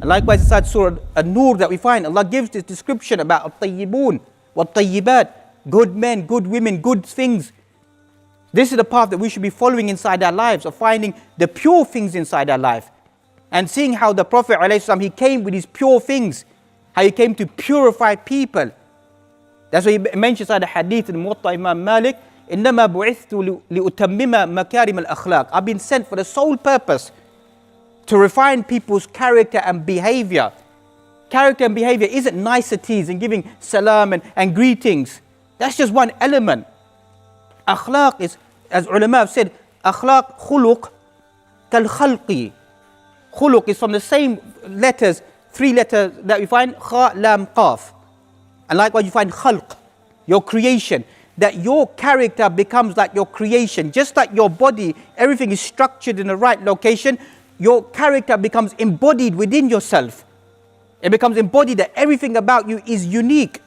And likewise inside Surah An-Nur that we find, Allah gives this description about at-tayyibun, wat-tayyibat, good men, good women, good things. This is the path that we should be following inside our lives, of finding the pure things inside our life. And seeing how the Prophet ﷺ, he came with his pure things, how he came to purify people. That's why he mentions inside the hadith in Muwatta Imam Malik, إِنَّمَا بُعِثْتُ لِأُتَمِّمَ مَكَارِمَ الْأَخْلَاقِ. I've been sent for the sole purpose to refine people's character and behavior. Character and behavior isn't niceties and giving salam and greetings. That's just one element. Akhlaq is, as ulama have said, akhlaq khuluq kal khalqi. Khuluq is from the same letters, 3 letters that we find, kha, lam, qaf. And likewise you find khalq, your creation. That your character becomes like your creation. Just like your body, everything is structured in the right location, your character becomes embodied within yourself. It becomes embodied that everything about you is unique.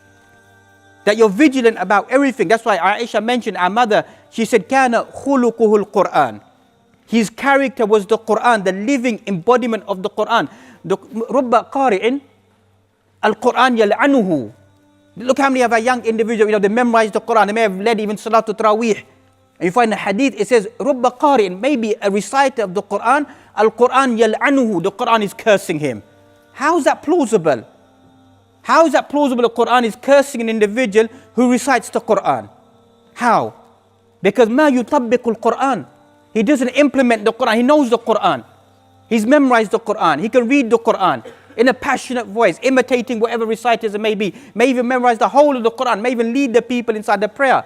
That you're vigilant about everything. That's why Aisha mentioned our mother. She said, "Kana khuluquhul Qur'an." His character was the Qur'an, the living embodiment of the Qur'an. Rubba qari'in al-Qur'an yal'anuhu. Look how many of our young individuals, they memorize the Qur'an. They may have led even Salatul Tarawih. And you find the hadith, it says, Rubba qari'in, maybe a reciter of the Qur'an, al-Qur'an yal'anuhu. The Qur'an is cursing him. How is that plausible? How is that plausible? The Qur'an is cursing an individual who recites the Qur'an. How? Because ma yutabbiqul Qur'an. He doesn't implement the Qur'an. He knows the Qur'an. He's memorized the Qur'an. He can read the Qur'an in a passionate voice, imitating whatever reciters it may be. May even memorize the whole of the Qur'an. May even lead the people inside the prayer.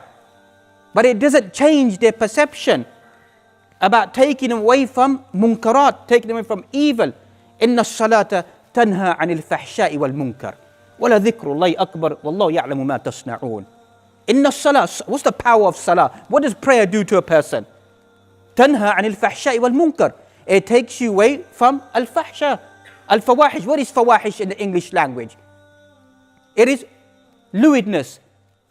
But it doesn't change their perception about taking them away from munkarat, taking them away from evil. Inna salata tanha anil fahsha'i wal munkar. Wala dhikrullahi akbar, wallahu ya'lamu ma tasna'un. Inna salah, what's the power of salah? What does prayer do to a person? Tanha anil fahsha'i wal munkar. It takes you away from al-fahsha. Al-fawahish. What is fawahish in the English language? It is lewdness,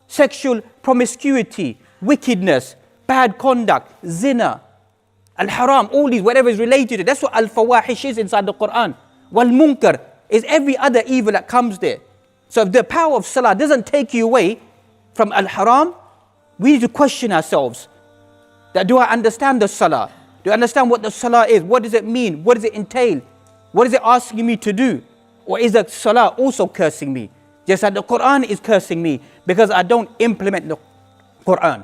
sexual promiscuity, wickedness, bad conduct, zina, al-haram, all these, whatever is related to it. That's what al-fawahish is inside the Quran. Wal-munkar is every other evil that comes there. So if the power of salah doesn't take you away from al-haram, we need to question ourselves. That do I understand the salah? Do I understand what the salah is? What does it mean? What does it entail? What is it asking me to do? Or is the salah also cursing me? Just like the Quran is cursing me because I don't implement the Quran.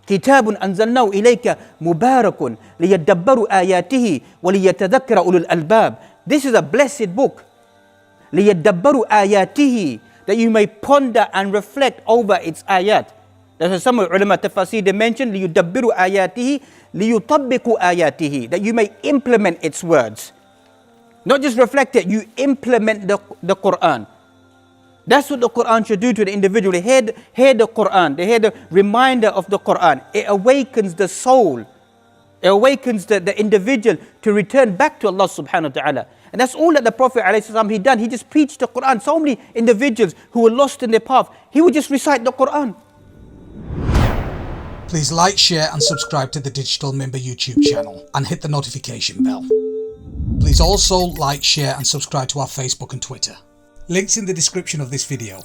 كتاب أنزلناه إليك مبارك ليدبروا آياته وليتذكر أولو الألباب. This is a blessed book. ليدبروا آياته, that you may ponder and reflect over its ayat. That's what some ulama tafasir they mentioned, ليدبروا آياته ليطبقوا آياته, that you may implement its words. Not just reflect it, you implement the Quran. That's what the Quran should do to the individual. They hear the Quran, they hear the reminder of the Quran. It awakens the soul. It awakens the individual to return back to Allah subhanahu wa ta'ala. And that's all that the Prophet ﷺ, he done. He just preached the Quran. So many individuals who were lost in their path, he would just recite the Quran. Please like, share and subscribe to the Digital Member YouTube channel and hit the notification bell. Please also like, share and subscribe to our Facebook and Twitter. Links in the description of this video.